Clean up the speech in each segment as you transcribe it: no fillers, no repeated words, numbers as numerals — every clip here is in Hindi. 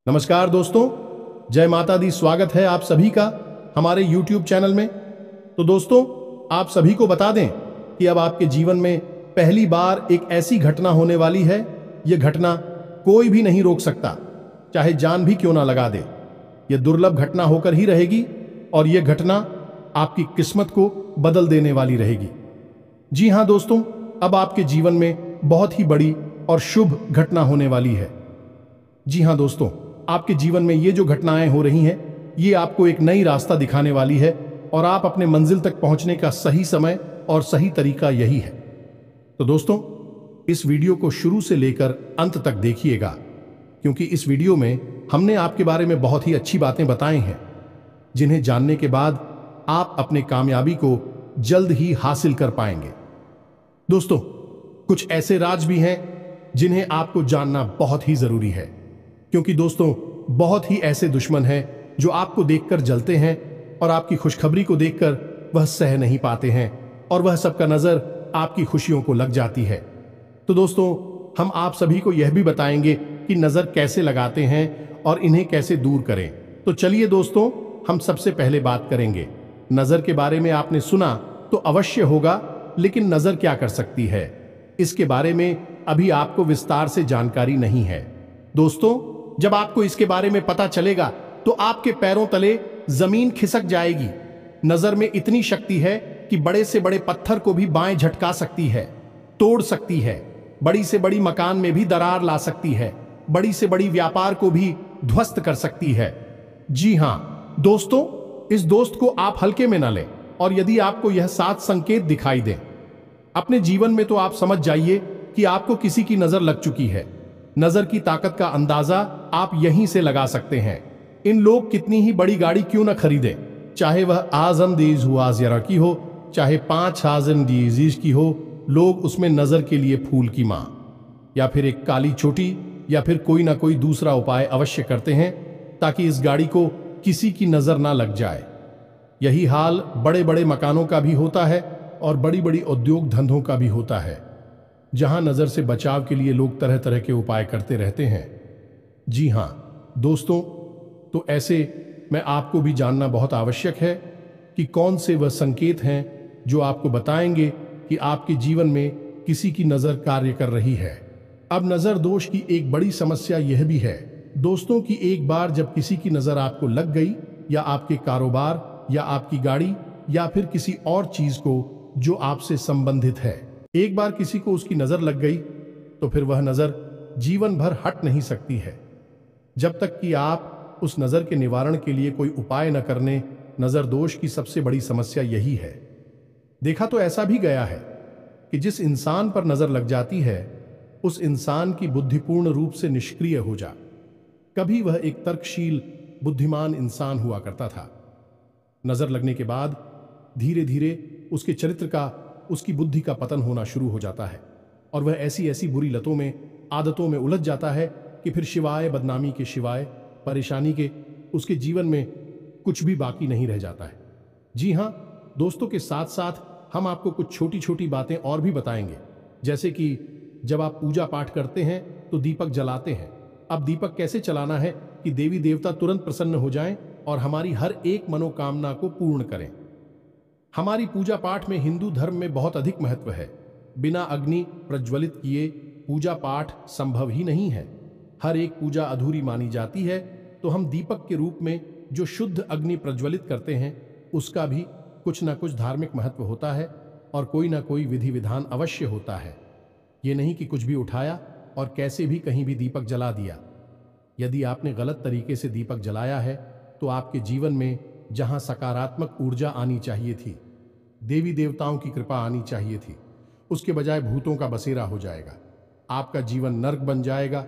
नमस्कार दोस्तों, जय माता दी। स्वागत है आप सभी का हमारे YouTube चैनल में। तो दोस्तों, आप सभी को बता दें कि अब आपके जीवन में पहली बार एक ऐसी घटना होने वाली है। यह घटना कोई भी नहीं रोक सकता, चाहे जान भी क्यों ना लगा दे। यह दुर्लभ घटना होकर ही रहेगी और यह घटना आपकी किस्मत को बदल देने वाली रहेगी। जी हाँ दोस्तों, अब आपके जीवन में बहुत ही बड़ी और शुभ घटना होने वाली है। जी हाँ दोस्तों, आपके जीवन में ये जो घटनाएं हो रही हैं, ये आपको एक नई रास्ता दिखाने वाली है और आप अपने मंजिल तक पहुंचने का सही समय और सही तरीका यही है। तो दोस्तों, इस वीडियो को शुरू से लेकर अंत तक देखिएगा, क्योंकि इस वीडियो में हमने आपके बारे में बहुत ही अच्छी बातें बताई हैं, जिन्हें जानने के बाद आप अपने कामयाबी को जल्द ही हासिल कर पाएंगे। दोस्तों, कुछ ऐसे राज भी हैं जिन्हें आपको जानना बहुत ही जरूरी है, क्योंकि दोस्तों, बहुत ही ऐसे दुश्मन हैं जो आपको देखकर जलते हैं और आपकी खुशखबरी को देखकर वह सह नहीं पाते हैं और वह सबका नजर आपकी खुशियों को लग जाती है। तो दोस्तों, हम आप सभी को यह भी बताएंगे कि नजर कैसे लगाते हैं और इन्हें कैसे दूर करें। तो चलिए दोस्तों, हम सबसे पहले बात करेंगे नजर के बारे में। आपने सुना तो अवश्य होगा, लेकिन नजर क्या कर सकती है, इसके बारे में अभी आपको विस्तार से जानकारी नहीं है। दोस्तों, जब आपको इसके बारे में पता चलेगा तो आपके पैरों तले जमीन खिसक जाएगी। नजर में इतनी शक्ति है कि बड़े से बड़े पत्थर को भी बाएं झटका सकती है, तोड़ सकती है। बड़ी से बड़ी मकान में भी दरार ला सकती है, बड़ी से बड़ी व्यापार को भी ध्वस्त कर सकती है। जी हां दोस्तों, इस दोस्त को आप हल्के में न लें। और यदि आपको यह 7 संकेत दिखाई दें अपने जीवन में, तो आप समझ जाइए कि आपको किसी की नजर लग चुकी है। नजर की ताकत का अंदाजा आप यहीं से लगा सकते हैं। इन लोग कितनी ही बड़ी गाड़ी क्यों न खरीदें, चाहे वह आजम दीज हुआजरा की हो, चाहे 5000 डीजीज की हो, लोग उसमें नजर के लिए फूल की मां या फिर एक काली चोटी या फिर कोई ना कोई दूसरा उपाय अवश्य करते हैं, ताकि इस गाड़ी को किसी की नजर ना लग जाए। यही हाल बड़े बड़े मकानों का भी होता है और बड़ी बड़ी उद्योग धंधों का भी होता है, जहां नजर से बचाव के लिए लोग तरह तरह के उपाय करते रहते हैं। जी हां दोस्तों, तो ऐसे में आपको भी जानना बहुत आवश्यक है कि कौन से वह संकेत हैं जो आपको बताएंगे कि आपके जीवन में किसी की नजर कार्य कर रही है। अब नजर दोष की एक बड़ी समस्या यह भी है दोस्तों कि एक बार जब किसी की नजर आपको लग गई, या आपके कारोबार या आपकी गाड़ी या फिर किसी और चीज को जो आपसे संबंधित है, एक बार किसी को उसकी नजर लग गई, तो फिर वह नजर जीवन भर हट नहीं सकती है, जब तक कि आप उस नजर के निवारण के लिए कोई उपाय न करने। नजर दोष की सबसे बड़ी समस्या यही है। देखा तो ऐसा भी गया है कि जिस इंसान पर नजर लग जाती है, उस इंसान की बुद्धि पूर्ण रूप से निष्क्रिय हो जा। कभी वह एक तर्कशील बुद्धिमान इंसान हुआ करता था। नजर लगने के बाद धीरे धीरे उसके चरित्र का, उसकी बुद्धि का पतन होना शुरू हो जाता है और वह ऐसी ऐसी बुरी लतों में, आदतों में उलझ जाता है कि फिर शिवाय बदनामी के, शिवाय परेशानी के, उसके जीवन में कुछ भी बाकी नहीं रह जाता है। जी हां दोस्तों, के साथ साथ हम आपको कुछ छोटी छोटी बातें और भी बताएंगे, जैसे कि जब आप पूजा पाठ करते हैं तो दीपक जलाते हैं। अब दीपक कैसे चलाना है कि देवी देवता तुरंत प्रसन्न हो जाएं और हमारी हर एक मनोकामना को पूर्ण करें। हमारी पूजा पाठ में हिंदू धर्म में बहुत अधिक महत्व है। बिना अग्नि प्रज्वलित किए पूजा पाठ संभव ही नहीं है। हर एक पूजा अधूरी मानी जाती है। तो हम दीपक के रूप में जो शुद्ध अग्नि प्रज्वलित करते हैं, उसका भी कुछ ना कुछ धार्मिक महत्व होता है और कोई ना कोई विधि विधान अवश्य होता है। ये नहीं कि कुछ भी उठाया और कैसे भी कहीं भी दीपक जला दिया। यदि आपने गलत तरीके से दीपक जलाया है, तो आपके जीवन में जहां सकारात्मक ऊर्जा आनी चाहिए थी, देवी देवताओं की कृपा आनी चाहिए थी, उसके बजाय भूतों का बसेरा हो जाएगा। आपका जीवन नर्क बन जाएगा।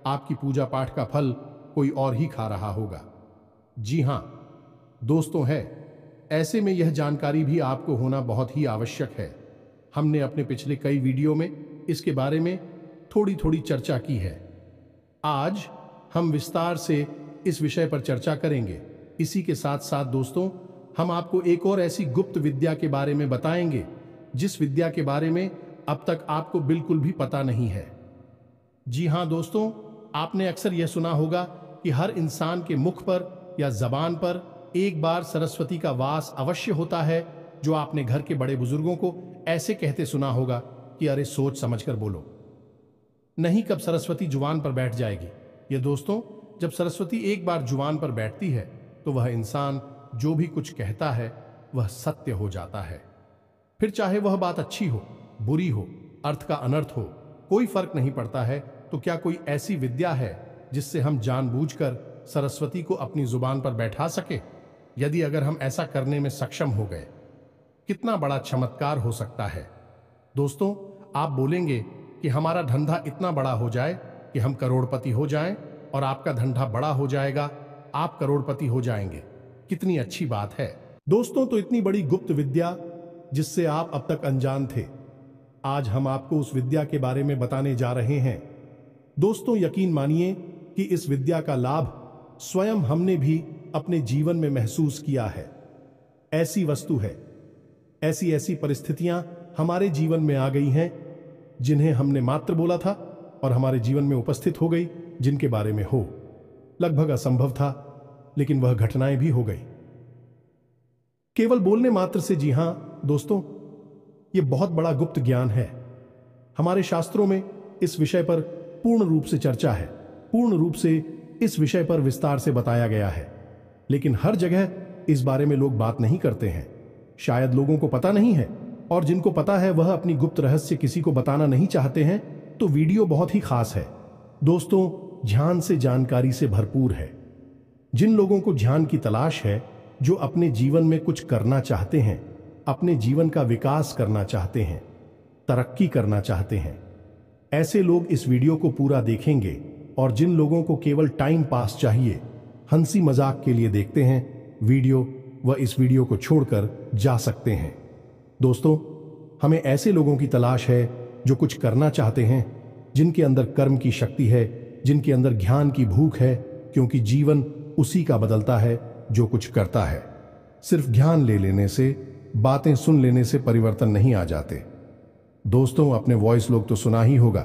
आपकी पूजा पाठ का फल कोई और ही खा रहा होगा। जी हां दोस्तों, है ऐसे में यह जानकारी भी आपको होना बहुत ही आवश्यक है। हमने अपने पिछले कई वीडियो में इसके बारे में थोड़ी थोड़ी चर्चा की है। आज हम विस्तार से इस विषय पर चर्चा करेंगे। इसी के साथ साथ दोस्तों, हम आपको एक और ऐसी गुप्त विद्या के बारे में बताएंगे, जिस विद्या के बारे में अब तक आपको बिल्कुल भी पता नहीं है। जी हां दोस्तों, आपने अक्सर यह सुना होगा कि हर इंसान के मुख पर या जबान पर एक बार सरस्वती का वास अवश्य होता है, जो आपने घर के बड़े बुजुर्गों को ऐसे कहते सुना होगा कि अरे सोच समझकर बोलो, नहीं कब सरस्वती जुबान पर बैठ जाएगी। ये दोस्तों, जब सरस्वती एक बार जुबान पर बैठती है तो वह इंसान जो भी कुछ कहता है वह सत्य हो जाता है। फिर चाहे वह बात अच्छी हो, बुरी हो, अर्थ का अनर्थ हो, कोई फर्क नहीं पड़ता है। तो क्या कोई ऐसी विद्या है जिससे हम जानबूझकर सरस्वती को अपनी जुबान पर बैठा सके? यदि अगर हम ऐसा करने में सक्षम हो गए, कितना बड़ा चमत्कार हो सकता है। दोस्तों, आप बोलेंगे कि हमारा धंधा इतना बड़ा हो जाए कि हम करोड़पति हो जाएं, और आपका धंधा बड़ा हो जाएगा, आप करोड़पति हो जाएंगे। कितनी अच्छी बात है दोस्तों। तो इतनी बड़ी गुप्त विद्या जिससे आप अब तक अनजान थे, आज हम आपको उस विद्या के बारे में बताने जा रहे हैं। दोस्तों, यकीन मानिए कि इस विद्या का लाभ स्वयं हमने भी अपने जीवन में महसूस किया है। ऐसी वस्तु है, ऐसी ऐसी परिस्थितियां हमारे जीवन में आ गई हैं जिन्हें हमने मात्र बोला था और हमारे जीवन में उपस्थित हो गई, जिनके बारे में हो लगभग असंभव था, लेकिन वह घटनाएं भी हो गई केवल बोलने मात्र से। जी हां दोस्तों, यह बहुत बड़ा गुप्त ज्ञान है। हमारे शास्त्रों में इस विषय पर पूर्ण रूप से चर्चा है, पूर्ण रूप से इस विषय पर विस्तार से बताया गया है, लेकिन हर जगह इस बारे में लोग बात नहीं करते हैं। शायद लोगों को पता नहीं है, और जिनको पता है वह अपनी गुप्त रहस्य किसी को बताना नहीं चाहते हैं। तो वीडियो बहुत ही खास है दोस्तों, ध्यान से जानकारी से भरपूर है। जिन लोगों को ध्यान की तलाश है, जो अपने जीवन में कुछ करना चाहते हैं, अपने जीवन का विकास करना चाहते हैं, तरक्की करना चाहते हैं, ऐसे लोग इस वीडियो को पूरा देखेंगे। और जिन लोगों को केवल टाइम पास चाहिए, हंसी मजाक के लिए देखते हैं वीडियो, वह इस वीडियो को छोड़कर जा सकते हैं। दोस्तों, हमें ऐसे लोगों की तलाश है जो कुछ करना चाहते हैं, जिनके अंदर कर्म की शक्ति है, जिनके अंदर ज्ञान की भूख है, क्योंकि जीवन उसी का बदलता है जो कुछ करता है। सिर्फ ज्ञान ले लेने से, बातें सुन लेने से परिवर्तन नहीं आ जाते। दोस्तों, अपने वॉइस लोग तो सुना ही होगा,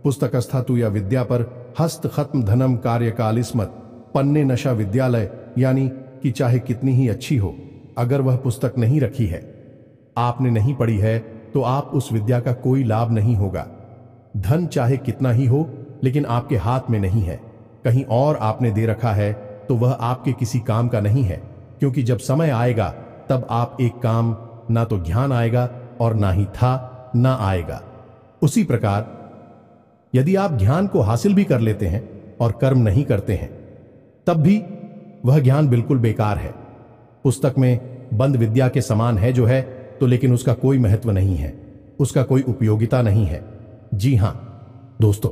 पुस्तकस्था तू या विद्या पर हस्त खत्म धनम कार्यकाल इस्मत पन्ने नशा विद्यालय, यानी कि चाहे कितनी ही अच्छी हो, अगर वह पुस्तक नहीं रखी है, आपने नहीं पढ़ी है, तो आप उस विद्या का कोई लाभ नहीं होगा। धन चाहे कितना ही हो, लेकिन आपके हाथ में नहीं है, कहीं और आपने दे रखा है, तो वह आपके किसी काम का नहीं है। क्योंकि जब समय आएगा तब आप एक काम, ना तो ज्ञान आएगा और ना ही था ना आएगा। उसी प्रकार यदि आप ज्ञान को हासिल भी कर लेते हैं और कर्म नहीं करते हैं, तब भी वह ज्ञान बिल्कुल बेकार है। पुस्तक में बंद विद्या के समान है जो है, तो लेकिन उसका कोई महत्व नहीं है, उसका कोई उपयोगिता नहीं है। जी हां दोस्तों,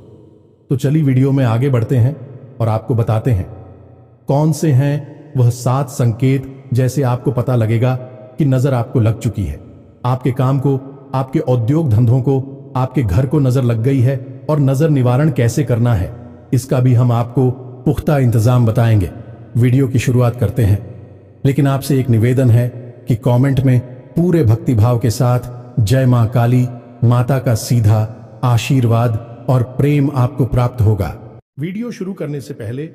तो चलिए वीडियो में आगे बढ़ते हैं और आपको बताते हैं कौन से हैं वह 7 संकेत, जैसे आपको पता लगेगा कि नजर आपको लग चुकी है, आपके काम को, आपके औद्योग धंधों को, आपके घर को नजर लग गई है, और नजर निवारण कैसे करना है इसका भी हम आपको पुख्ता इंतजाम बताएंगे। वीडियो की शुरुआत करते हैं, लेकिन आपसे एक निवेदन है कि कमेंट में पूरे भक्तिभाव के साथ जय मां काली माता का सीधा आशीर्वाद और प्रेम आपको प्राप्त होगा। वीडियो शुरू करने से पहले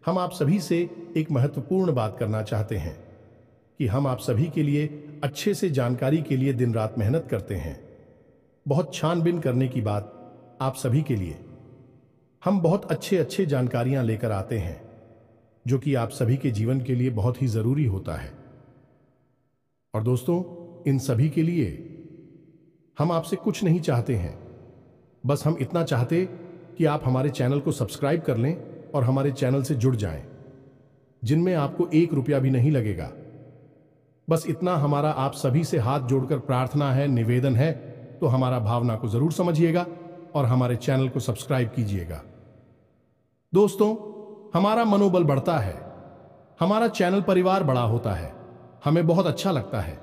हम आप सभी से एक महत्वपूर्ण बात करना चाहते हैं कि हम आप सभी के लिए अच्छे से जानकारी के लिए दिन रात मेहनत करते हैं। बहुत छानबीन करने की बात आप सभी के लिए हम बहुत अच्छे जानकारियां लेकर आते हैं, जो कि आप सभी के जीवन के लिए बहुत ही जरूरी होता है। और दोस्तों, इन सभी के लिए हम आपसे कुछ नहीं चाहते हैं, बस हम इतना चाहते कि आप हमारे चैनल को सब्सक्राइब कर लें और हमारे चैनल से जुड़ जाएं, जिनमें आपको 1 रुपया भी नहीं लगेगा। बस इतना हमारा आप सभी से हाथ जोड़कर प्रार्थना है, निवेदन है। तो हमारा भावना को जरूर समझिएगा और हमारे चैनल को सब्सक्राइब कीजिएगा। दोस्तों, हमारा मनोबल बढ़ता है, हमारा चैनल परिवार बड़ा होता है, हमें बहुत अच्छा लगता है।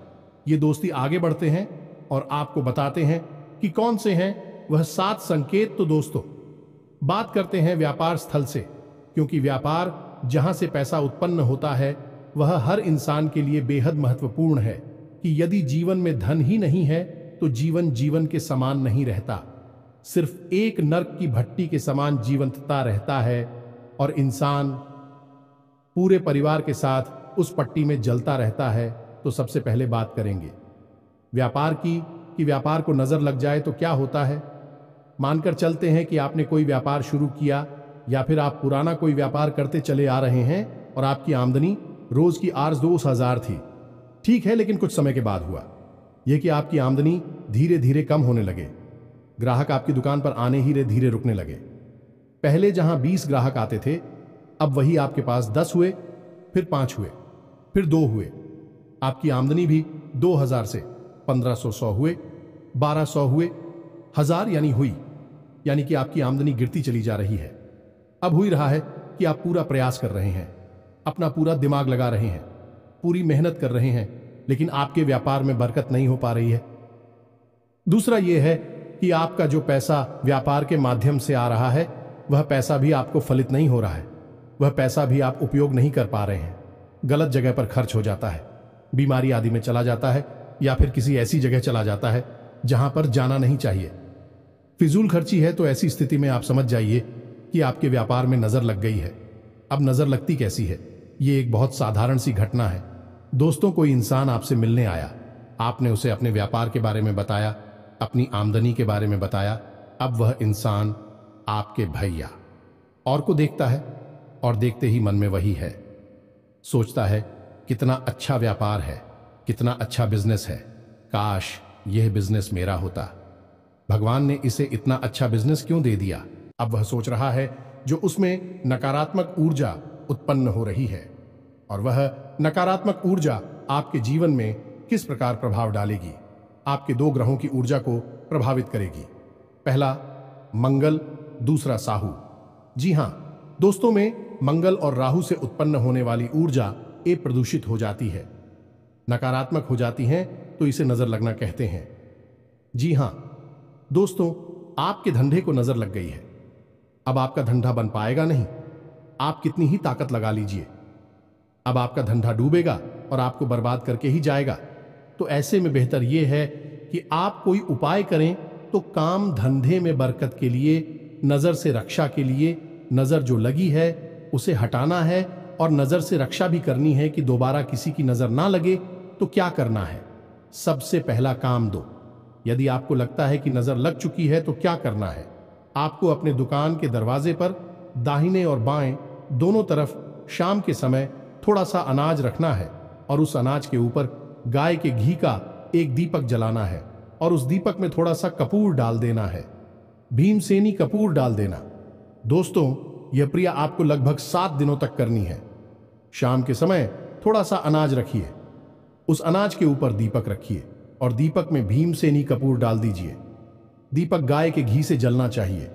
ये दोस्ती आगे बढ़ते हैं और आपको बताते हैं कि कौन से हैं वह 7 संकेत। तो दोस्तों, बात करते हैं व्यापार स्थल से, क्योंकि व्यापार जहां से पैसा उत्पन्न होता है वह हर इंसान के लिए बेहद महत्वपूर्ण है। कि यदि जीवन में धन ही नहीं है तो जीवन जीवन के समान नहीं रहता, सिर्फ एक नर्क की भट्टी के समान जीवंतता रहता है। और इंसान पूरे परिवार के साथ उस पट्टी में जलता रहता है, तो सबसे पहले बात करेंगे व्यापार की कि व्यापार को नजर लग जाए तो क्या होता है। मानकर चलते हैं कि आपने कोई व्यापार शुरू किया या फिर आप पुराना कोई व्यापार करते चले आ रहे हैं और आपकी आमदनी रोज की 8-10 थी। ठीक है, लेकिन कुछ समय के बाद हुआ यह कि आपकी आमदनी धीरे धीरे कम होने लगे। ग्राहक आपकी दुकान पर आने ही धीरे रुकने लगे। पहले जहां 20 ग्राहक आते थे, अब वही आपके पास 10 हुए, फिर 5 हुए, फिर 2 हुए। आपकी आमदनी भी 2000 से 1500 हुए, 1200 हुए, 1000 यानी कि आपकी आमदनी गिरती चली जा रही है। अब हुई रहा है कि आप पूरा प्रयास कर रहे हैं, अपना पूरा दिमाग लगा रहे हैं, पूरी मेहनत कर रहे हैं, लेकिन आपके व्यापार में बरकत नहीं हो पा रही है। दूसरा यह है कि आपका जो पैसा व्यापार के माध्यम से आ रहा है, वह पैसा भी आपको फलित नहीं हो रहा है। वह पैसा भी आप उपयोग नहीं कर पा रहे हैं। गलत जगह पर खर्च हो जाता है, बीमारी आदि में चला जाता है, या फिर किसी ऐसी जगह चला जाता है जहां पर जाना नहीं चाहिए। फिजूल खर्ची है। तो ऐसी स्थिति में आप समझ जाइए कि आपके व्यापार में नजर लग गई है। अब नजर लगती कैसी है? ये एक बहुत साधारण सी घटना है। दोस्तों, कोई इंसान आपसे मिलने आया, आपने उसे अपने व्यापार के बारे में बताया, अपनी आमदनी के बारे में बताया। अब वह इंसान आपके भैया और को देखता है, और देखते ही मन में वही है, सोचता है कितना अच्छा व्यापार है, कितना अच्छा बिजनेस है, काश यह बिजनेस मेरा होता। भगवान ने इसे इतना अच्छा बिजनेस क्यों दे दिया? अब वह सोच रहा है जो उसमें नकारात्मक ऊर्जा उत्पन्न हो रही है, और वह नकारात्मक ऊर्जा आपके जीवन में किस प्रकार प्रभाव डालेगी। आपके 2 ग्रहों की ऊर्जा को प्रभावित करेगी। पहला मंगल, दूसरा साहू। जी हां दोस्तों, में मंगल और राहु से उत्पन्न होने वाली ऊर्जा प्रदूषित हो जाती है, नकारात्मक हो जाती है, तो इसे नजर लगना कहते हैं। जी हां दोस्तों, आपके धंधे को नजर लग गई है। अब आपका धंधा बन पाएगा नहीं, आप कितनी ही ताकत लगा लीजिए। अब आपका धंधा डूबेगा और आपको बर्बाद करके ही जाएगा। तो ऐसे में बेहतर यह है कि आप कोई उपाय करें। तो काम धंधे में बरकत के लिए, नजर से रक्षा के लिए, नजर जो लगी है उसे हटाना है, और नजर से रक्षा भी करनी है कि दोबारा किसी की नजर ना लगे। तो क्या करना है? सबसे पहला काम दो। यदि आपको लगता है कि नजर लग चुकी है, तो क्या करना है? आपको अपने दुकान के दरवाजे पर दाहिने और बाएं दोनों तरफ शाम के समय थोड़ा सा अनाज रखना है, और उस अनाज के ऊपर गाय के घी का एक दीपक जलाना है, और उस दीपक में थोड़ा सा कपूर डाल देना है, भीमसेनी कपूर डाल देना। दोस्तों, यह क्रिया आपको लगभग 7 दिनों तक करनी है। शाम के समय थोड़ा सा अनाज रखिए, उस अनाज के ऊपर दीपक रखिए, और दीपक में भीमसेनी कपूर डाल दीजिए। दीपक गाय के घी से जलना चाहिए।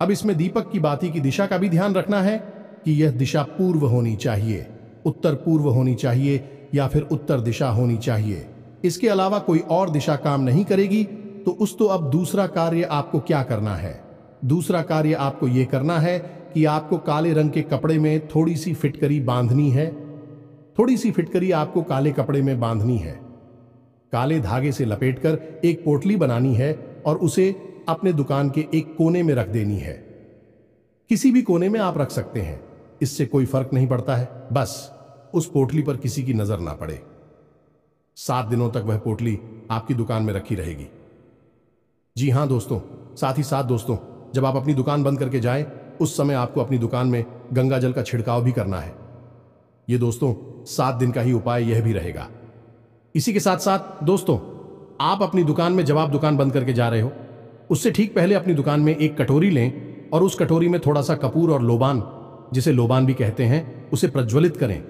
अब इसमें दीपक की बाती की दिशा का भी ध्यान रखना है कि यह दिशा पूर्व होनी चाहिए, उत्तर पूर्व होनी चाहिए, या फिर उत्तर दिशा होनी चाहिए। इसके अलावा कोई और दिशा काम नहीं करेगी। तो अब दूसरा कार्य आपको क्या करना है? दूसरा कार्य आपको यह करना है कि आपको काले रंग के कपड़े में थोड़ी सी फिटकरी बांधनी है। थोड़ी सी फिटकरी आपको काले कपड़े में बांधनी है, काले धागे से लपेटकर एक पोटली बनानी है, और उसे अपने दुकान के एक कोने में रख देनी है। किसी भी कोने में आप रख सकते हैं, इससे कोई फर्क नहीं पड़ता है। बस उस पोटली पर किसी की नजर ना पड़े। 7 दिनों तक वह पोटली आपकी दुकान में रखी रहेगी। जी हां दोस्तों, साथ ही साथ दोस्तों, जब आप अपनी दुकान बंद करके जाएं, उस समय आपको अपनी दुकान में गंगा जल का छिड़काव भी करना है। यह दोस्तों 7 दिन का ही उपाय यह भी रहेगा। इसी के साथ साथ दोस्तों, आप अपनी दुकान में, जब आप दुकान बंद करके जा रहे हो, उससे ठीक पहले अपनी दुकान में एक कटोरी लें, और उस कटोरी में थोड़ा सा कपूर और लोबान, जिसे लोबान भी कहते हैं, उसे प्रज्वलित करें।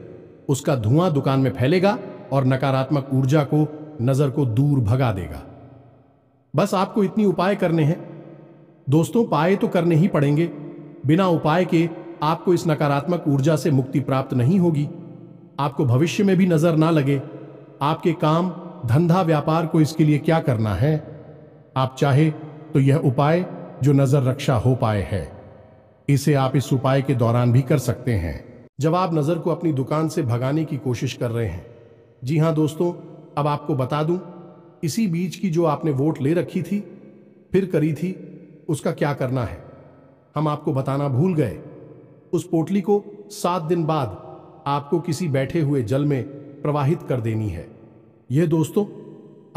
उसका धुआं दुकान में फैलेगा और नकारात्मक ऊर्जा को, नजर को दूर भगा देगा। बस आपको इतनी उपाय करने हैं दोस्तों। उपाय तो करने ही पड़ेंगे, बिना उपाय के आपको इस नकारात्मक ऊर्जा से मुक्ति प्राप्त नहीं होगी। आपको भविष्य में भी नजर ना लगे। आपके काम, धंधा, व्यापार को इसके लिए क्या करना है? आप चाहे तो यह उपाय जो नजर रक्षा हो पाए है, इसे आप इस उपाय के दौरान भी कर सकते हैं, जब आप नजर को अपनी दुकान से भगाने की कोशिश कर रहे हैं। जी हां दोस्तों, अब आपको बता दूं, इसी बीच की जो आपने वोट ले रखी थी, फिर करी थी, उसका क्या करना है हम आपको बताना भूल गए। उस पोटली को 7 दिन बाद आपको किसी बैठे हुए जल में प्रवाहित कर देनी है। यह दोस्तों,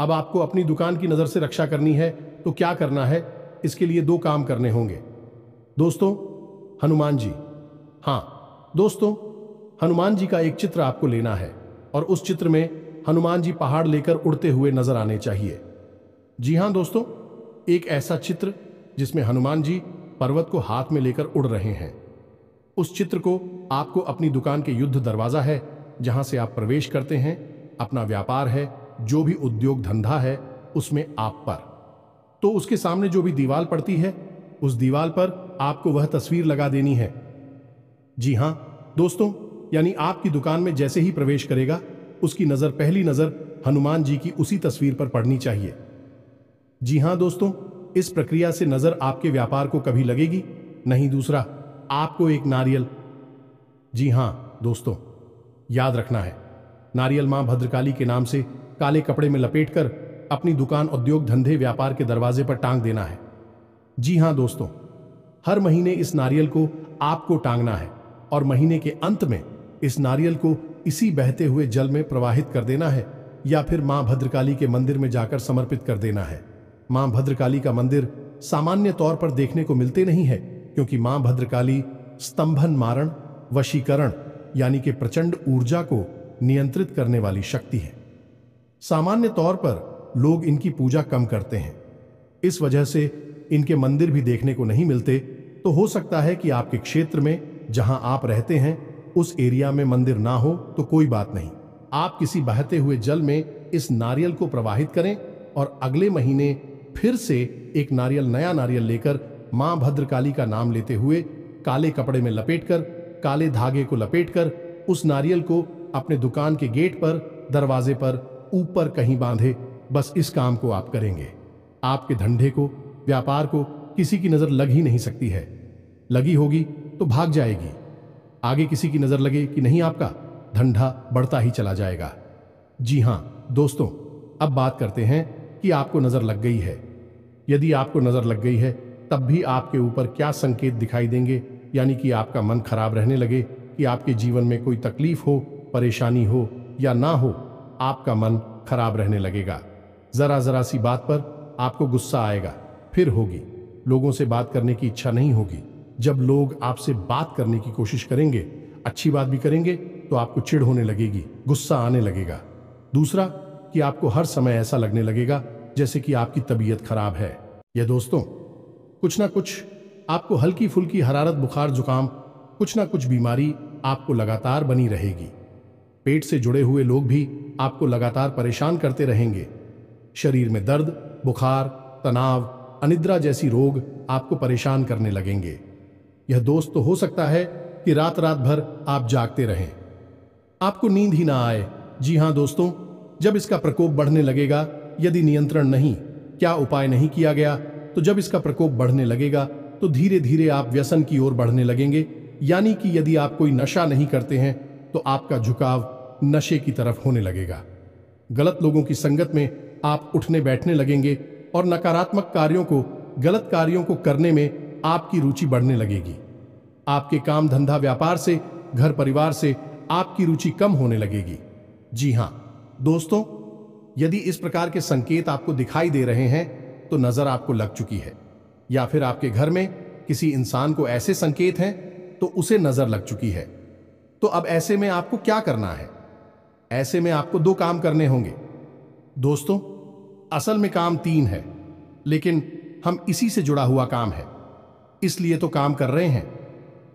अब आपको अपनी दुकान की नजर से रक्षा करनी है तो क्या करना है? इसके लिए 2 काम करने होंगे दोस्तों। हनुमान जी, हाँ दोस्तों, हनुमान जी का एक चित्र आपको लेना है और उस चित्र में हनुमान जी पहाड़ लेकर उड़ते हुए नजर आने चाहिए। जी हाँ दोस्तों, एक ऐसा चित्र जिसमें हनुमान जी पर्वत को हाथ में लेकर उड़ रहे हैं। उस चित्र को आपको अपनी दुकान के युद्ध दरवाजा है जहां से आप प्रवेश करते हैं, अपना व्यापार है, जो भी उद्योग धंधा है उसमें आप पर, तो उसके सामने जो भी दीवार पड़ती है उस दीवार पर आपको वह तस्वीर लगा देनी है। जी हां दोस्तों, यानी आपकी दुकान में जैसे ही प्रवेश करेगा उसकी नजर, पहली नजर हनुमान जी की उसी तस्वीर पर पड़नी चाहिए। जी हां दोस्तों, इस प्रक्रिया से नजर आपके व्यापार को कभी लगेगी नहीं। दूसरा, आपको एक नारियल, जी हां दोस्तों, याद रखना है, नारियल मां भद्रकाली के नाम से काले कपड़े में लपेटकर अपनी दुकान, उद्योग धंधे, व्यापार के दरवाजे पर टांग देना है। जी हां दोस्तों, हर महीने इस नारियल को आपको टांगना है और महीने के अंत में इस नारियल को इसी बहते हुए जल में प्रवाहित कर देना है या फिर मां भद्रकाली के मंदिर में जाकर समर्पित कर देना है। मां भद्रकाली का मंदिर सामान्य तौर पर देखने को मिलते नहीं है, क्योंकि मां भद्रकाली स्तंभन मारण, वशीकरण यानी कि प्रचंड ऊर्जा को नियंत्रित करने वाली शक्ति है। सामान्य तौर पर लोग इनकी पूजा कम करते हैं, इस वजह से इनके मंदिर भी देखने को नहीं मिलते। तो हो सकता है कि आपके क्षेत्र में जहां आप रहते हैं उस एरिया में मंदिर ना हो तो कोई बात नहीं, आप किसी बहते हुए जल में इस नारियल को प्रवाहित करें और अगले महीने फिर से एक नारियल, नया नारियल लेकर मां भद्रकाली का नाम लेते हुए काले कपड़े में लपेटकर, काले धागे को लपेटकर उस नारियल को अपने दुकान के गेट पर, दरवाजे पर, ऊपर कहीं बांधे। बस इस काम को आप करेंगे, आपके धंधे को, व्यापार को किसी की नजर लग ही नहीं सकती है। लगी होगी तो भाग जाएगी। आगे किसी की नजर लगे कि नहीं, आपका धंधा बढ़ता ही चला जाएगा। जी हां दोस्तों, अब बात करते हैं कि आपको नजर लग गई है। यदि आपको नजर लग गई है तब भी आपके ऊपर क्या संकेत दिखाई देंगे, यानी कि आपका मन खराब रहने लगे, कि आपके जीवन में कोई तकलीफ हो, परेशानी हो या ना हो, आपका मन खराब रहने लगेगा। जरा जरा सी बात पर आपको गुस्सा आएगा, फिर होगी लोगों से बात करने की इच्छा नहीं होगी। जब लोग आपसे बात करने की कोशिश करेंगे, अच्छी बात भी करेंगे, तो आपको चिढ़ होने लगेगी, गुस्सा आने लगेगा। दूसरा, कि आपको हर समय ऐसा लगने लगेगा जैसे कि आपकी तबीयत खराब है। यह दोस्तों, कुछ ना कुछ आपको हल्की फुल्की हरारत, बुखार, जुकाम, कुछ ना कुछ बीमारी आपको लगातार बनी रहेगी। पेट से जुड़े हुए लोग भी आपको लगातार परेशान करते रहेंगे। शरीर में दर्द, बुखार, तनाव, अनिद्रा जैसी रोग आपको परेशान करने लगेंगे। यह दोस्त तो हो सकता है कि रात रात भर आप जागते रहें, आपको नींद ही ना आए। जी हां दोस्तों, जब इसका प्रकोप बढ़ने लगेगा, यदि नियंत्रण नहीं, क्या उपाय नहीं किया गया, तो जब इसका प्रकोप बढ़ने लगेगा तो धीरे धीरे आप व्यसन की ओर बढ़ने लगेंगे। यानी कि यदि आप कोई नशा नहीं करते हैं तो आपका झुकाव नशे की तरफ होने लगेगा। गलत लोगों की संगत में आप उठने बैठने लगेंगे और नकारात्मक कार्यों को, गलत कार्यों को करने में आपकी रुचि बढ़ने लगेगी। आपके काम धंधा, व्यापार से, घर परिवार से आपकी रुचि कम होने लगेगी। जी हां दोस्तों, यदि इस प्रकार के संकेत आपको दिखाई दे रहे हैं तो नजर आपको लग चुकी है, या फिर आपके घर में किसी इंसान को ऐसे संकेत हैं तो उसे नजर लग चुकी है। तो अब ऐसे में आपको क्या करना है? ऐसे में आपको 2 काम करने होंगे दोस्तों। असल में काम 3 है, लेकिन हम इसी से जुड़ा हुआ काम है, इसलिए तो काम कर रहे हैं।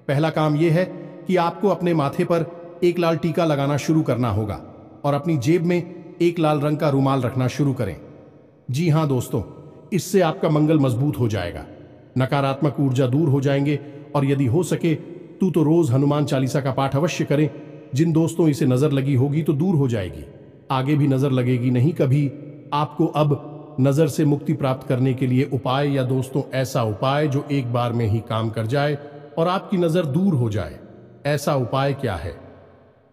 पहला काम यह है कि आपको अपने माथे पर एक लाल टीका लगाना शुरू करना होगा और अपनी जेब में एक लाल रंग का रुमाल रखना शुरू करें। जी हां दोस्तों, इससे आपका मंगल मजबूत हो जाएगा, नकारात्मक ऊर्जा दूर हो जाएंगे। और यदि हो सके तो रोज हनुमान चालीसा का पाठ अवश्य करें। जिन दोस्तों इसे नजर लगी होगी तो दूर हो जाएगी, आगे भी नजर लगेगी नहीं कभी। आपको अब नजर से मुक्ति प्राप्त करने के लिए उपाय, या दोस्तों ऐसा उपाय जो एक बार में ही काम कर जाए और आपकी नजर दूर हो जाए, ऐसा उपाय क्या है?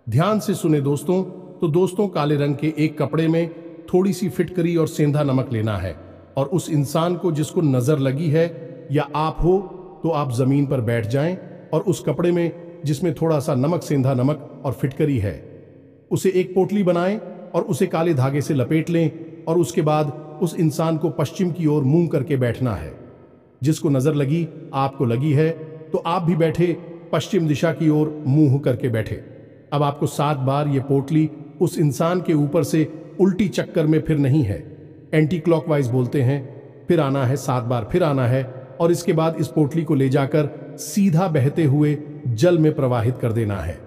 ध्यान से सुने दोस्तों। तो दोस्तों, काले रंग के एक कपड़े में थोड़ी सी फिटकरी और सेंधा नमक लेना है और उस इंसान को जिसको नजर लगी है, या आप हो तो आप जमीन पर बैठ जाएं और उस कपड़े में जिसमें थोड़ा सा नमक, सेंधा नमक और फिटकरी है, उसे एक पोटली बनाएं और उसे काले धागे से लपेट लें और उसके बाद उस इंसान को पश्चिम की ओर मुंह करके बैठना है। जिसको नजर लगी, आपको लगी है, तो आप भी बैठे पश्चिम दिशा की ओर मुंह करके बैठे। अब आपको 7 बार ये पोटली उस इंसान के ऊपर से उल्टी चक्कर में फिर नहीं है, एंटी क्लॉकवाइज बोलते हैं, फिर आना है 7 बार, फिर आना है और इसके बाद इस पोटली को ले जाकर सीधा बहते हुए जल में प्रवाहित कर देना है।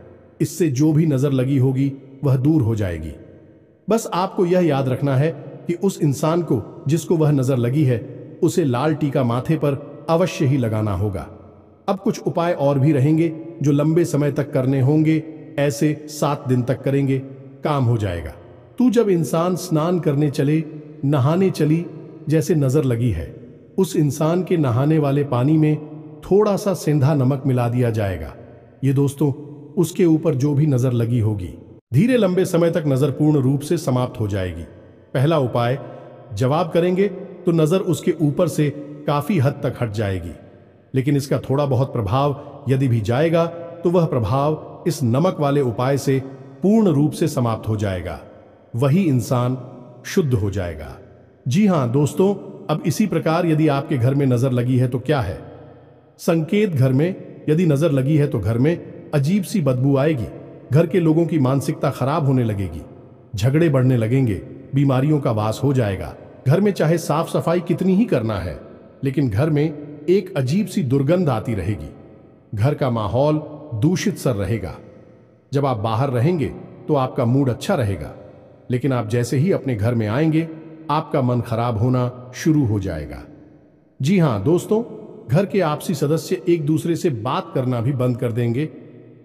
इससे जो भी नजर लगी होगी वह दूर हो जाएगी। बस आपको यह याद रखना है कि उस इंसान को जिसको वह नजर लगी है उसे लाल टीका माथे पर अवश्य ही लगाना होगा। अब कुछ उपाय और भी रहेंगे जो लंबे समय तक करने होंगे। ऐसे 7 दिन तक करेंगे, काम हो जाएगा। तू जब इंसान स्नान करने चले, नहाने चली, जैसे नजर लगी है, उस इंसान के नहाने वाले पानी में थोड़ा सा सेंधा नमक मिला दिया जाएगा। ये दोस्तों उसके ऊपर जो भी नजर लगी होगी, धीरे लंबे समय तक नजर पूर्ण रूप से समाप्त हो जाएगी। पहला उपाय, जवाब करेंगे तो नजर उसके ऊपर से काफी हद तक हट जाएगी, लेकिन इसका थोड़ा बहुत प्रभाव यदि भी जाएगा तो वह प्रभाव इस नमक वाले उपाय से पूर्ण रूप से समाप्त हो जाएगा। वही इंसान शुद्ध हो जाएगा। जी हां दोस्तों, अब इसी प्रकार यदि आपके घर में नजर लगी है तो क्या है संकेत? घर में यदि नजर लगी है तो घर में अजीब सी बदबू आएगी, घर के लोगों की मानसिकता खराब होने लगेगी, झगड़े बढ़ने लगेंगे, बीमारियों का वास हो जाएगा। घर में चाहे साफ सफाई कितनी ही करना है, लेकिन घर में एक अजीब सी दुर्गंध आती रहेगी। घर का माहौल दूषित सा रहेगा। जब आप बाहर रहेंगे तो आपका मूड अच्छा रहेगा, लेकिन आप जैसे ही अपने घर में आएंगे आपका मन खराब होना शुरू हो जाएगा। जी हां दोस्तों, घर के आपसी सदस्य एक दूसरे से बात करना भी बंद कर देंगे,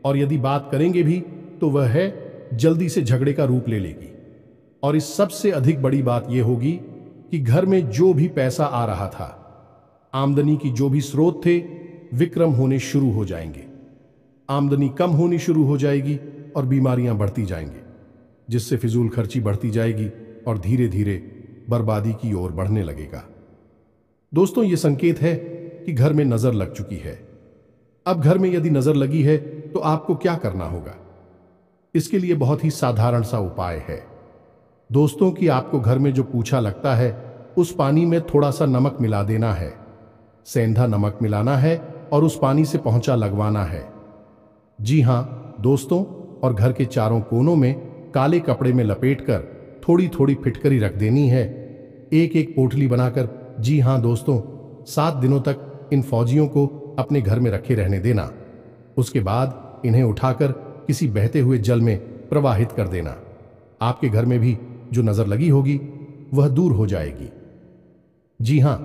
और यदि बात करेंगे भी तो वह है जल्दी से झगड़े का रूप ले लेगी। और इस सबसे अधिक बड़ी बात यह होगी कि घर में जो भी पैसा आ रहा था, आमदनी की जो भी स्रोत थे, विक्रम होने शुरू हो जाएंगे। आमदनी कम होनी शुरू हो जाएगी और बीमारियां बढ़ती जाएंगी, जिससे फिजूल खर्ची बढ़ती जाएगी और धीरे धीरे बर्बादी की ओर बढ़ने लगेगा। दोस्तों, यह संकेत है कि घर में नजर लग चुकी है। अब घर में यदि नजर लगी है तो आपको क्या करना होगा? इसके लिए बहुत ही साधारण सा उपाय है दोस्तों कि आपको घर में जो पूछा लगता है उस पानी में थोड़ा सा नमक मिला देना है, सेंधा नमक मिलाना है और उस पानी से पोंछा लगवाना है। जी हां दोस्तों, और घर के चारों कोनों में काले कपड़े में लपेटकर थोड़ी थोड़ी फिटकरी रख देनी है, एक एक पोटली बनाकर। जी हां दोस्तों, 7 दिनों तक इन फौजियों को अपने घर में रखे रहने देना। उसके बाद इन्हें उठाकर किसी बहते हुए जल में प्रवाहित कर देना। आपके घर में भी जो नजर लगी होगी वह दूर हो जाएगी। जी हां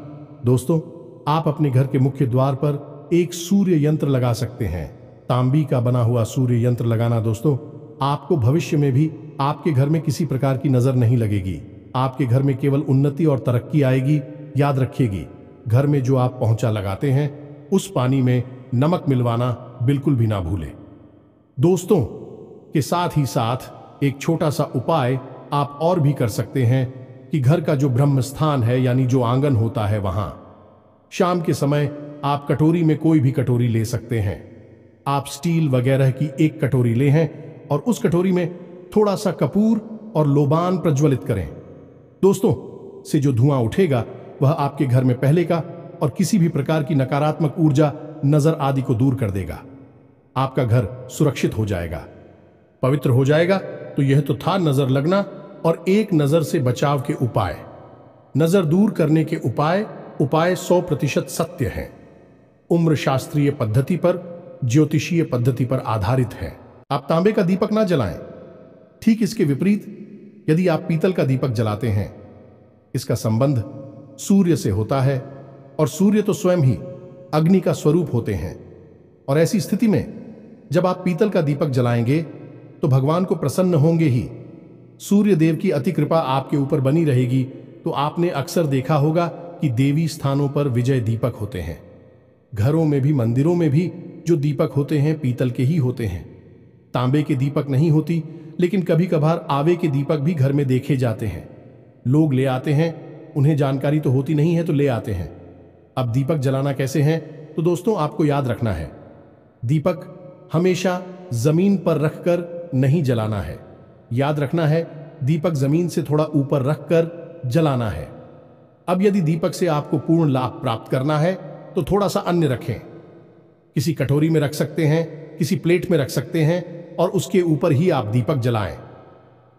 दोस्तों, आप अपने घर के मुख्य द्वार पर एक सूर्य यंत्र लगा सकते हैं। तांबी का बना हुआ सूर्य यंत्र लगाना दोस्तों, आपको भविष्य में भी आपके घर में किसी प्रकार की नजर नहीं लगेगी। आपके घर में केवल उन्नति और तरक्की आएगी। याद रखिएगी, घर में जो आप पोंछा लगाते हैं उस पानी में नमक मिलवाना बिल्कुल भी ना भूलें। दोस्तों के साथ ही साथ एक छोटा सा उपाय आप और भी कर सकते हैं कि घर का जो ब्रह्म स्थान है, यानी जो आंगन होता है, वहां शाम के समय आप कटोरी में कोई भी कटोरी ले सकते हैं। आप स्टील वगैरह की एक कटोरी ले हैं और उस कटोरी में थोड़ा सा कपूर और लोबान प्रज्वलित करें। दोस्तों, से जो धुआं उठेगा वह आपके घर में पहले का और किसी भी प्रकार की नकारात्मक ऊर्जा, नजर आदि को दूर कर देगा। आपका घर सुरक्षित हो जाएगा, पवित्र हो जाएगा। तो यह तो था नजर लगना और एक नजर से बचाव के उपाय। नजर दूर करने के उपाय 100% सत्य हैं, उम्र शास्त्रीय पद्धति पर, ज्योतिषीय पद्धति पर आधारित है। आप तांबे का दीपक ना जलाएं। ठीक इसके विपरीत यदि आप पीतल का दीपक जलाते हैं, इसका संबंध सूर्य से होता है और सूर्य तो स्वयं ही अग्नि का स्वरूप होते हैं। और ऐसी स्थिति में जब आप पीतल का दीपक जलाएंगे तो भगवान को प्रसन्न होंगे ही। सूर्य देव की अति कृपा आपके ऊपर बनी रहेगी। तो आपने अक्सर देखा होगा कि देवी स्थानों पर विजय दीपक होते हैं। घरों में भी, मंदिरों में भी जो दीपक होते हैं पीतल के ही होते हैं, तांबे के दीपक नहीं होती। लेकिन कभी कभार आवे के दीपक भी घर में देखे जाते हैं। लोग ले आते हैं, उन्हें जानकारी तो होती नहीं है तो ले आते हैं। अब दीपक जलाना कैसे है? तो दोस्तों आपको याद रखना है, दीपक हमेशा जमीन पर रखकर नहीं जलाना है। याद रखना है, दीपक जमीन से थोड़ा ऊपर रखकर जलाना है। अब यदि दीपक से आपको पूर्ण लाभ प्राप्त करना है तो थोड़ा सा अन्य रखें। किसी कटोरी में रख सकते हैं, किसी प्लेट में रख सकते हैं और उसके ऊपर ही आप दीपक जलाएं।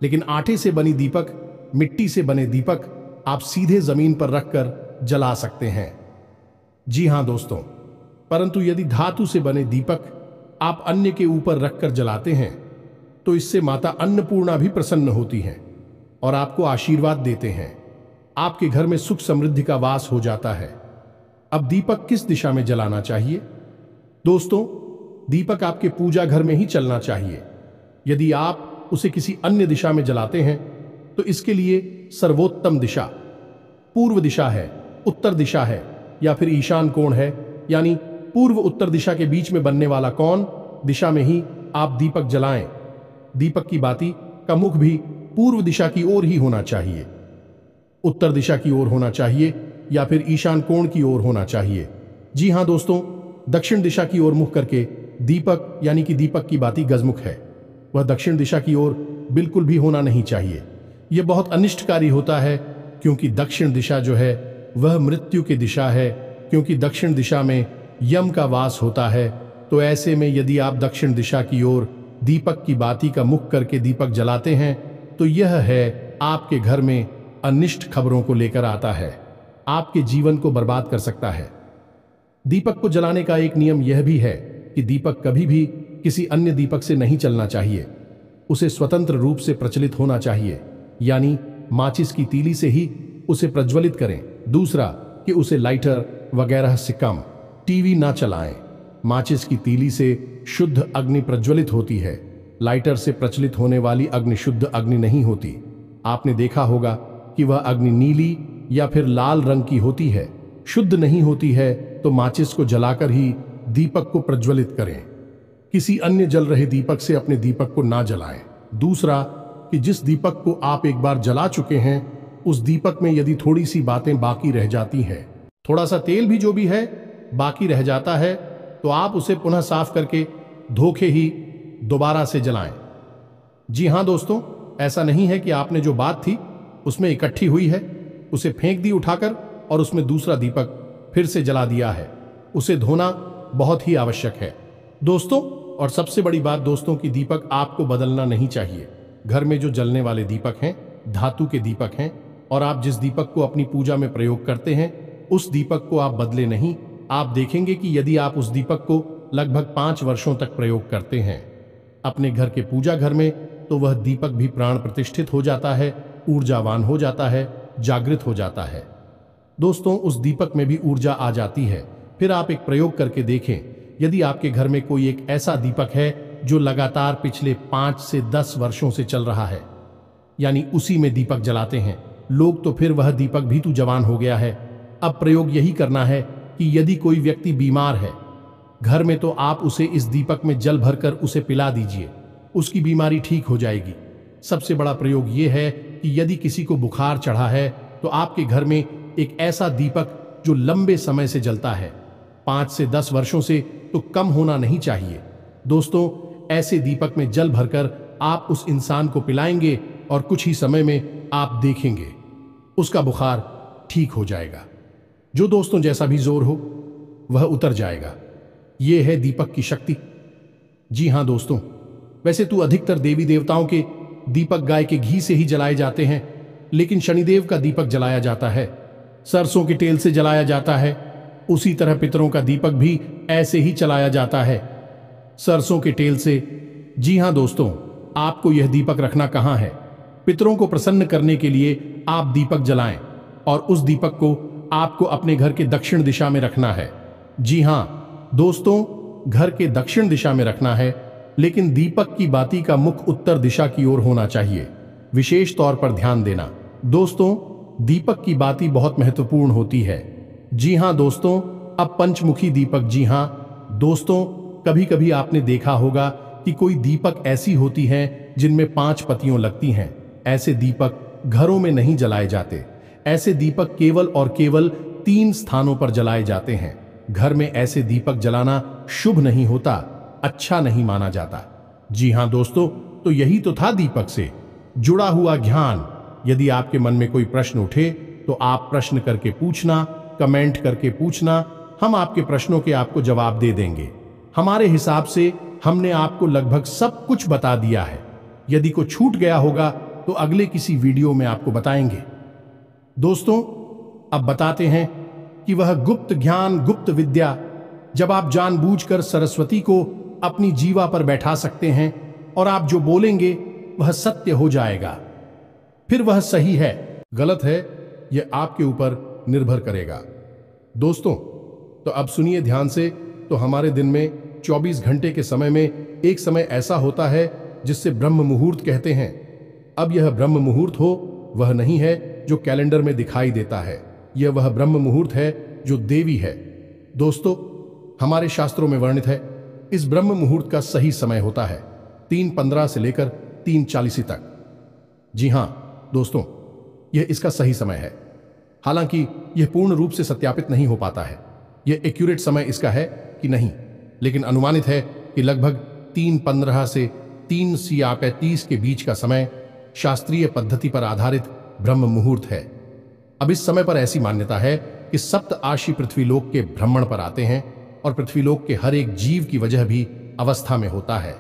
लेकिन आटे से बनी दीपक, मिट्टी से बने दीपक आप सीधे जमीन पर रखकर जला सकते हैं। जी हां दोस्तों, परंतु यदि धातु से बने दीपक आप अन्य के ऊपर रखकर जलाते हैं तो इससे माता अन्नपूर्णा भी प्रसन्न होती हैं और आपको आशीर्वाद देते हैं। आपके घर में सुख समृद्धि का वास हो जाता है। अब दीपक किस दिशा में जलाना चाहिए? दोस्तों, दीपक आपके पूजा घर में ही चलना चाहिए। यदि आप उसे किसी अन्य दिशा में जलाते हैं तो इसके लिए सर्वोत्तम दिशा पूर्व दिशा है, उत्तर दिशा है या फिर ईशान कोण है, यानी पूर्व उत्तर दिशा के बीच में बनने वाला कोण दिशा में ही आप दीपक जलाएं। दीपक की बाती का मुख भी पूर्व दिशा की ओर ही होना चाहिए, उत्तर दिशा की ओर होना चाहिए या फिर ईशान कोण की ओर होना चाहिए। जी हां दोस्तों, दक्षिण दिशा की ओर मुख करके दीपक यानी कि दीपक की बाती गजमुख है, वह दक्षिण दिशा की ओर बिल्कुल भी होना नहीं चाहिए। यह बहुत अनिष्टकारी होता है क्योंकि दक्षिण दिशा जो है वह मृत्यु की दिशा है, क्योंकि दक्षिण दिशा में यम का वास होता है। तो ऐसे में यदि आप दक्षिण दिशा की ओर दीपक की बाती का मुख करके दीपक जलाते हैं तो यह है आपके घर में अनिष्ट खबरों को लेकर आता है, आपके जीवन को बर्बाद कर सकता है। दीपक को जलाने का एक नियम यह भी है कि दीपक कभी भी किसी अन्य दीपक से नहीं चलना चाहिए, उसे स्वतंत्र रूप से प्रचलित होना चाहिए, यानी माचिस की तीली से ही उसे प्रज्वलित करें। दूसरा कि उसे लाइटर वगैरह से कम टीवी ना चलाएं। माचिस की तीली से शुद्ध अग्नि प्रज्वलित होती है, लाइटर से प्रचलित होने वाली अग्नि शुद्ध अग्नि नहीं होती। आपने देखा होगा कि वह अग्नि नीली या फिर लाल रंग की होती है, शुद्ध नहीं होती है। तो माचिस को जलाकर ही दीपक को प्रज्वलित करें, किसी अन्य जल रहे दीपक से अपने दीपक को ना जलाएं। दूसरा कि जिस दीपक को आप एक बार जला चुके हैं उस दीपक में यदि थोड़ी सी बातें बाकी रह जाती हैं, थोड़ा सा तेल भी जो भी है बाकी रह जाता है, तो आप उसे पुनः साफ करके धोखे ही दोबारा से जलाएं। जी हां दोस्तों, ऐसा नहीं है कि आपने जो बात थी उसमें इकट्ठी हुई है उसे फेंक दी उठाकर और उसमें दूसरा दीपक फिर से जला दिया है। उसे धोना बहुत ही आवश्यक है दोस्तों। और सबसे बड़ी बात दोस्तों कि दीपक आपको बदलना नहीं चाहिए। घर में जो जलने वाले दीपक हैं धातु के दीपक हैं और आप जिस दीपक को अपनी पूजा में प्रयोग करते हैं उस दीपक को आप बदले नहीं। आप देखेंगे कि यदि आप उस दीपक को लगभग 5 वर्षों तक प्रयोग करते हैं अपने घर के पूजा घर में, तो वह दीपक भी प्राण प्रतिष्ठित हो जाता है, ऊर्जावान हो जाता है, जागृत हो जाता है। दोस्तों, उस दीपक में भी ऊर्जा आ जाती है। फिर आप एक प्रयोग करके देखें, यदि आपके घर में कोई एक ऐसा दीपक है जो लगातार पिछले 5 से 10 वर्षों से चल रहा है, यानी उसी में दीपक जलाते हैं लोग, तो फिर वह दीपक भी तो जवान हो गया है। अब प्रयोग यही करना है कि यदि कोई व्यक्ति बीमार है घर में, तो आप उसे इस दीपक में जल भरकर उसे पिला दीजिए, उसकी बीमारी ठीक हो जाएगी। सबसे बड़ा प्रयोग यह है कि यदि किसी को बुखार चढ़ा है तो आपके घर में एक ऐसा दीपक जो लंबे समय से जलता है, 5 से 10 वर्षों से तो कम होना नहीं चाहिए। दोस्तों, ऐसे दीपक में जल भरकर आप उस इंसान को पिलाएंगे और कुछ ही समय में आप देखेंगे उसका बुखार ठीक हो जाएगा। जो दोस्तों जैसा भी जोर हो वह उतर जाएगा। यह है दीपक की शक्ति। जी हां दोस्तों, वैसे तो अधिकतर देवी देवताओं के दीपक गाय के घी से ही जलाए जाते हैं, लेकिन शनिदेव का दीपक जलाया जाता है, सरसों के तेल से जलाया जाता है। उसी तरह पितरों का दीपक भी ऐसे ही चलाया जाता है, सरसों के तेल से। जी हां दोस्तों, आपको यह दीपक रखना कहां है? पितरों को प्रसन्न करने के लिए आप दीपक जलाएं और उस दीपक को आपको अपने घर के दक्षिण दिशा में रखना है। जी हां दोस्तों, घर के दक्षिण दिशा में रखना है, लेकिन दीपक की बाती का मुख उत्तर दिशा की ओर होना चाहिए। विशेष तौर पर ध्यान देना दोस्तों, दीपक की बाती बहुत महत्वपूर्ण होती है। जी हां दोस्तों, अब पंचमुखी दीपक। जी हां दोस्तों, कभी कभी आपने देखा होगा कि कोई दीपक ऐसी होती हैं जिनमें 5 पत्तियां लगती हैं। ऐसे दीपक घरों में नहीं जलाए जाते। ऐसे दीपक केवल और केवल 3 स्थानों पर जलाए जाते हैं। घर में ऐसे दीपक जलाना शुभ नहीं होता। अच्छा नहीं माना जाता। जी हाँ दोस्तों, तो यही तो था दीपक से जुड़ा हुआ ज्ञान। यदि आपके मन में कोई प्रश्न उठे तो आप प्रश्न करके पूछना, कमेंट करके पूछना, हम आपके प्रश्नों के आपको जवाब दे देंगे। हमारे हिसाब से हमने आपको लगभग सब कुछ बता दिया है। यदि कुछ छूट गया होगा तो अगले किसी वीडियो में आपको बताएंगे। दोस्तों, अब बताते हैं कि वह गुप्त ज्ञान, गुप्त विद्या, जब आप जानबूझकर सरस्वती को अपनी जीवा पर बैठा सकते हैं और आप जो बोलेंगे वह सत्य हो जाएगा। फिर वह सही है, गलत है, यह आपके ऊपर निर्भर करेगा। दोस्तों, तो अब सुनिए ध्यान से। तो हमारे दिन में 24 घंटे के समय में एक समय ऐसा होता है जिससे ब्रह्म मुहूर्त कहते हैं। अब यह ब्रह्म मुहूर्त हो वह नहीं है जो कैलेंडर में दिखाई देता है, यह वह ब्रह्म मुहूर्त है जो देवी है। दोस्तों, हमारे शास्त्रों में वर्णित है इस ब्रह्म मुहूर्त का सही समय होता है 3:15 से लेकर 3:40 तक। जी हां दोस्तों, यह इसका सही समय है। हालांकि यह पूर्ण रूप से सत्यापित नहीं हो पाता है यह एक्यूरेट समय इसका है कि नहीं, लेकिन अनुमानित है कि लगभग 3:15 से 3:35 के बीच का समय शास्त्रीय पद्धति पर आधारित ब्रह्म मुहूर्त है। अब इस समय पर ऐसी मान्यता है कि सप्त आशी पृथ्वीलोक के भ्रमण पर आते हैं और पृथ्वीलोक के हर एक जीव की वजह भी अवस्था में होता है।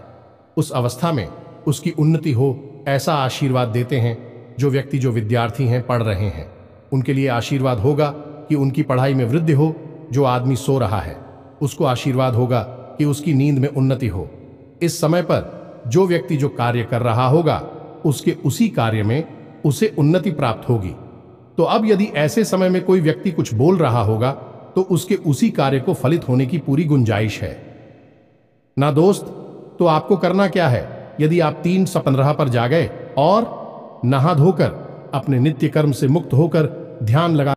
उस अवस्था में उसकी उन्नति हो ऐसा आशीर्वाद देते हैं। जो व्यक्ति, जो विद्यार्थी हैं, पढ़ रहे हैं, उनके लिए आशीर्वाद होगा कि उनकी पढ़ाई में वृद्धि हो। जो आदमी सो रहा है उसको आशीर्वाद होगा कि उसकी नींद में उन्नति हो। इस समय पर जो व्यक्ति जो कार्य कर रहा होगा उसके उसी कार्य में उसे उन्नति प्राप्त होगी। तो अब यदि ऐसे समय में कोई व्यक्ति कुछ बोल रहा होगा तो उसके उसी कार्य को फलित होने की पूरी गुंजाइश है ना दोस्त। तो आपको करना क्या है, यदि आप 3:15 पर जा गए और नहा धोकर अपने नित्य कर्म से मुक्त होकर ध्यान लगा